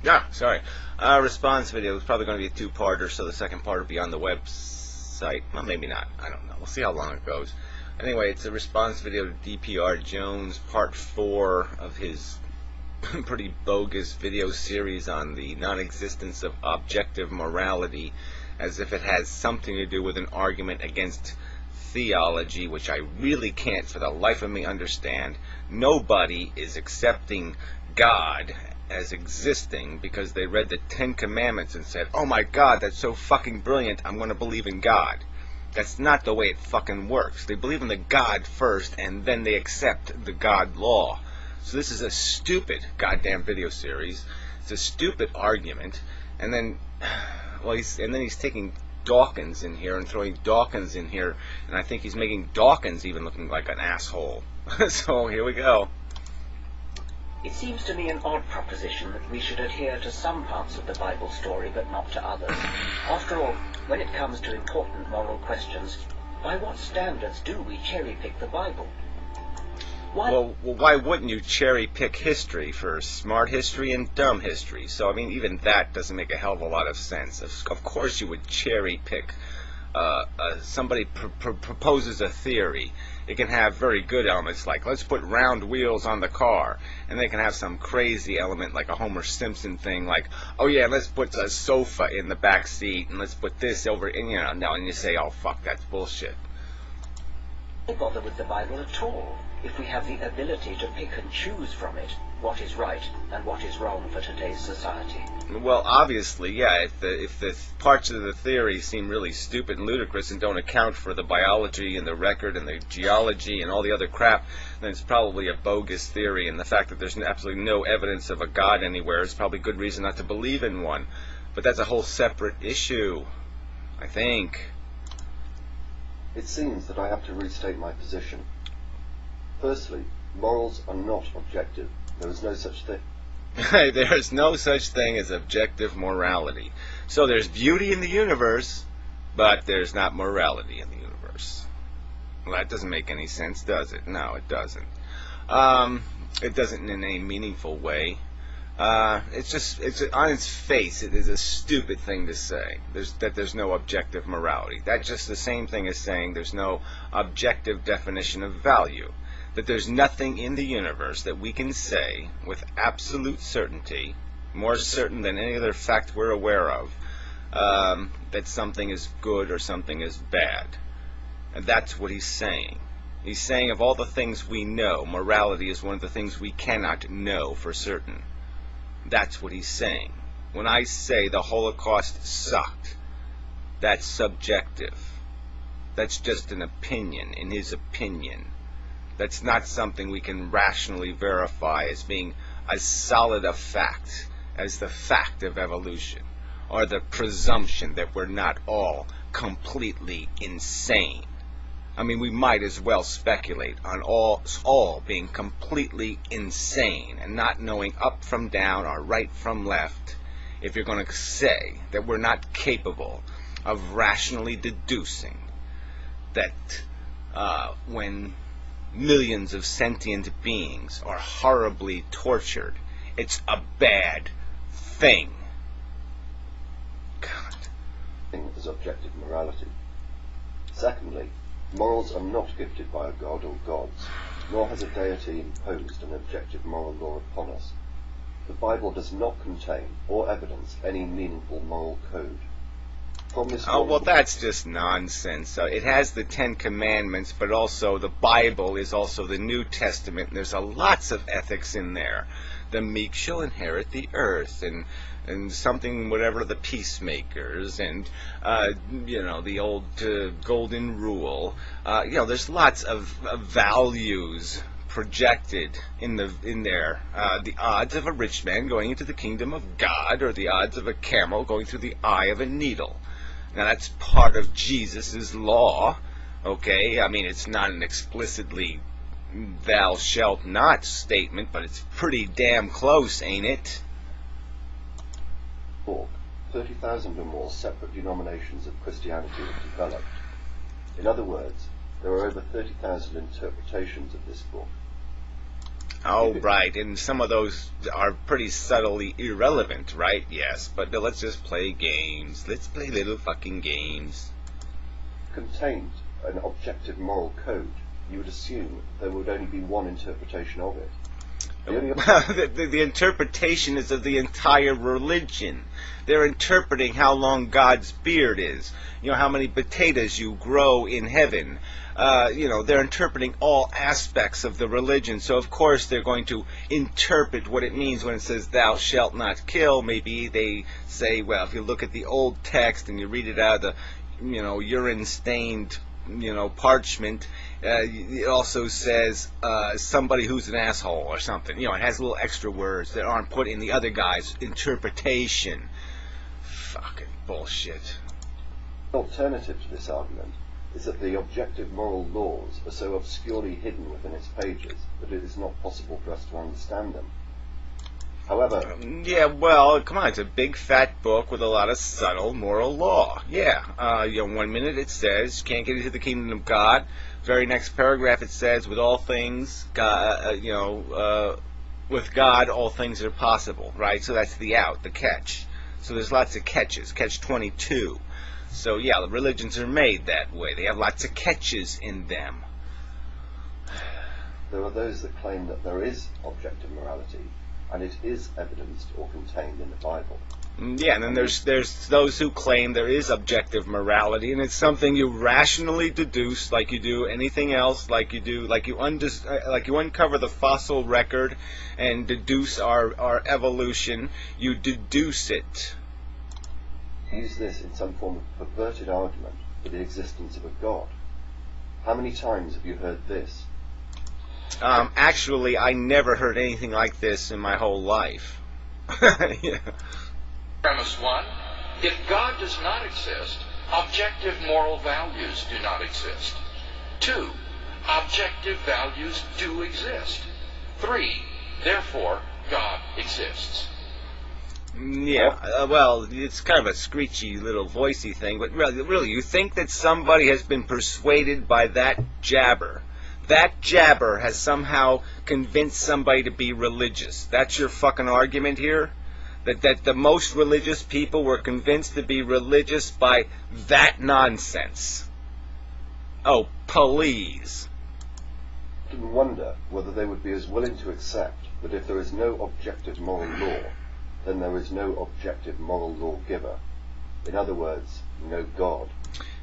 Yeah, sorry. Response video is probably going to be a two-parter, so the second part will be on the website. Well, maybe not. I don't know. We'll see how long it goes. Anyway, it's a response video to dprjones, part 4 of his pretty bogus video series on the non-existence of objective morality, as if it has something to do with an argument against theology, which I really can't for the life of me understand. Nobody is accepting God as existing because they read the Ten Commandments and said, oh my God, that's so fucking brilliant, I'm going to believe in God. That's not the way it fucking works. They believe in the God first, and then they accept the God law. So this is a stupid goddamn video series. It's a stupid argument, and then, well, he's taking Dawkins in here and throwing Dawkins in here, and I think he's making Dawkins even looking like an asshole. So here we go. It seems to me an odd proposition that we should adhere to some parts of the Bible story but not to others. After all, when it comes to important moral questions, by what standards do we cherry-pick the Bible? Well, why wouldn't you cherry-pick history for smart history and dumb history? So, I mean, even that doesn't make a hell of a lot of sense. Of course you would cherry-pick. Somebody proposes a theory. It can have very good elements like, let's put round wheels on the car. And they can have some crazy element like a Homer Simpson thing like, oh yeah, let's put a sofa in the back seat and let's put this over, and and you say, oh fuck, that's bullshit. Why bother with the Bible at all if we have the ability to pick and choose from it what is right and what is wrong for today's society? Well, obviously, yeah, if the parts of the theory seem really stupid and ludicrous and don't account for the biology and the record and the geology and all the other crap, then it's probably a bogus theory, and the fact that there's absolutely no evidence of a God anywhere is probably good reason not to believe in one. But that's a whole separate issue, I think. It seems that I have to restate my position. Firstly, morals are not objective. There is no such thing. There's no such thing as objective morality. So there's beauty in the universe, but there's not morality in the universe. Well, that doesn't make any sense, does it? No, it doesn't. It doesn't in any meaningful way. It's on its face, it is a stupid thing to say. There's no objective morality. That's just the same thing as saying there's no objective definition of value. That there's nothing in the universe that we can say with absolute certainty, more certain than any other fact we're aware of, that something is good or something is bad. And that's what he's saying. He's saying of all the things we know, morality is one of the things we cannot know for certain. That's what he's saying. When I say the Holocaust sucked, that's subjective. That's just an opinion, in his opinion. That's not something we can rationally verify as being as solid a fact as the fact of evolution, or the presumption that we're not all completely insane. I mean, we might as well speculate on all being completely insane and not knowing up from down or right from left if you're going to say that we're not capable of rationally deducing that when millions of sentient beings are horribly tortured, it's a bad thing. God. As objective morality. Secondly, morals are not gifted by a god or gods, nor has a deity imposed an objective moral law upon us. The Bible does not contain or evidence any meaningful moral code. Oh, well, that's just nonsense. It has the Ten Commandments, but also the Bible is also the New Testament, and there's lots of ethics in there. The meek shall inherit the earth, and something, whatever, the peacemakers, and, the old golden rule. There's lots of values projected in there. The odds of a rich man going into the kingdom of God, or the odds of a camel going through the eye of a needle. Now, that's part of Jesus' law, okay? I mean, it's not an explicitly thou shalt not statement, but it's pretty damn close, ain't it? 30,000 or more separate denominations of Christianity have developed. In other words, there are over 30,000 interpretations of this book. Oh, right, and some of those are pretty subtly irrelevant, right? Yes, but let's just play games. Let's play little fucking games. Contained an objective moral code, you would assume there would only be one interpretation of it. The interpretation is of the entire religion. They're interpreting how long God's beard is. You know, how many potatoes you grow in heaven. They're interpreting all aspects of the religion. So, of course, they're going to interpret what it means when it says, thou shalt not kill. Maybe they say, well, if you look at the old text and you read it out of the, urine-stained, parchment, it also says somebody who's an asshole or something. It has little extra words that aren't put in the other guy's interpretation. Fucking bullshit. The alternative to this argument is that the objective moral laws are so obscurely hidden within its pages that it is not possible for us to understand them. However... yeah, well, come on, it's a big fat book with a lot of subtle moral law. Yeah, 1 minute it says, you can't get into the kingdom of God. Very next paragraph it says, with all things, God, with God, all things are possible, right? So that's the out, the catch. So there's lots of catches, catch 22. So yeah, the religions are made that way. They have lots of catches in them. There are those that claim that there is objective morality, and it is evidenced or contained in the Bible. Yeah, and then there's those who claim there is objective morality, and it's something you rationally deduce, like you do anything else, like you uncover the fossil record and deduce our evolution. You deduce it. Use this in some form of perverted argument for the existence of a God. How many times have you heard this? Actually, I never heard anything like this in my whole life. Yeah. Premise 1. If God does not exist, objective moral values do not exist. 2. Objective values do exist. 3. Therefore, God exists. Yeah, well, it's kind of a screechy little voicey thing, but really, you think that somebody has been persuaded by that jabber? That jabber has somehow convinced somebody to be religious. That's your fucking argument here? That the most religious people were convinced to be religious by that nonsense? Oh, please. I often wonder whether they would be as willing to accept that if there is no objective moral law, then there is no objective moral lawgiver. In other words, no God.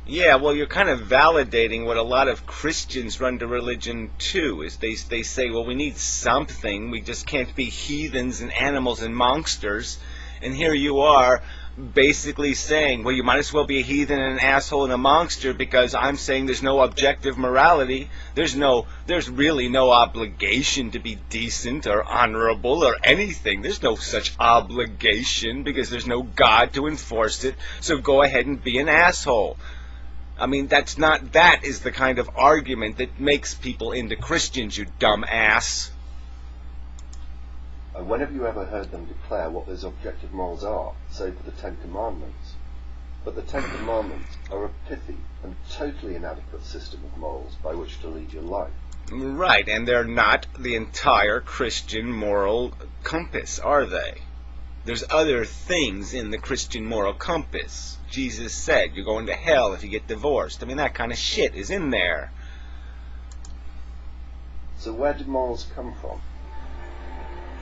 Yeah, well, you're kind of validating what a lot of Christians run to religion to, is they say, well, we need something, we just can't be heathens and animals and monsters, and here you are basically saying, well, you might as well be a heathen and an asshole and a monster because I'm saying there's no objective morality, there's really no obligation to be decent or honorable or anything, there's no such obligation because there's no God to enforce it, so go ahead and be an asshole. I mean, that is the kind of argument that makes people into Christians, you dumb ass. And when have you ever heard them declare what those objective morals are, say for the Ten Commandments? But the Ten Commandments are a pithy and totally inadequate system of morals by which to lead your life. Right, and they're not the entire Christian moral compass, are they? There's other things in the Christian moral compass. Jesus said you're going to hell if you get divorced. I mean, that kind of shit is in there. So where did morals come from?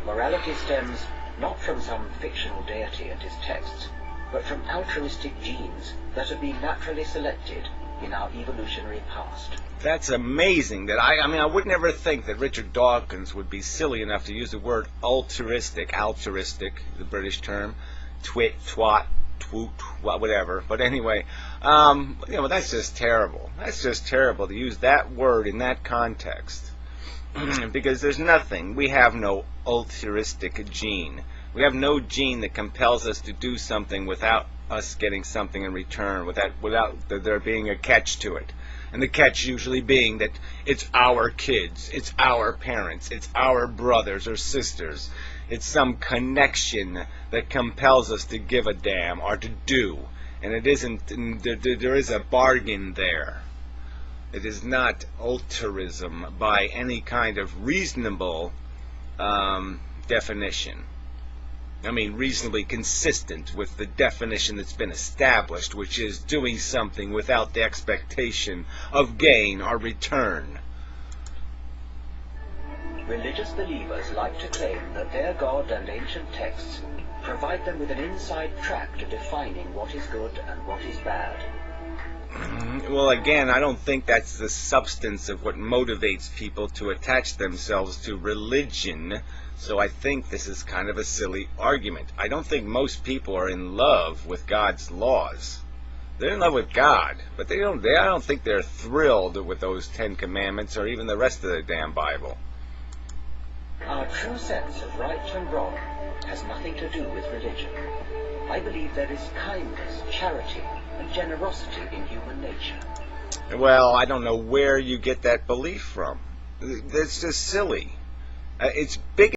Morality stems not from some fictional deity and his texts, but from altruistic genes that have been naturally selected in our evolutionary past. That's amazing. That I would never think that Richard Dawkins would be silly enough to use the word altruistic, the British term, twit, twat, twoot, whatever. But anyway, that's just terrible. That's just terrible to use that word in that context. Because there's nothing. We have no altruistic gene. We have no gene that compels us to do something without us getting something in return, without there being a catch to it. And the catch usually being that it's our kids, it's our parents, it's our brothers or sisters. It's some connection that compels us to give a damn or to do. And it isn't, there is a bargain there. It is not altruism by any kind of reasonable definition. I mean, reasonably consistent with the definition that's been established, which is doing something without the expectation of gain or return. Religious believers like to claim that their God and ancient texts provide them with an inside track to defining what is good and what is bad. Well, again, I don't think that's the substance of what motivates people to attach themselves to religion, so I think this is kind of a silly argument. I don't think most people are in love with God's laws. They're in love with God, but I don't think they're thrilled with those 10 Commandments or even the rest of the damn Bible. Our true sense of right and wrong has nothing to do with religion. I believe there is kindness, charity, and generosity in human nature. Well, I don't know where you get that belief from. It's just silly. It's big.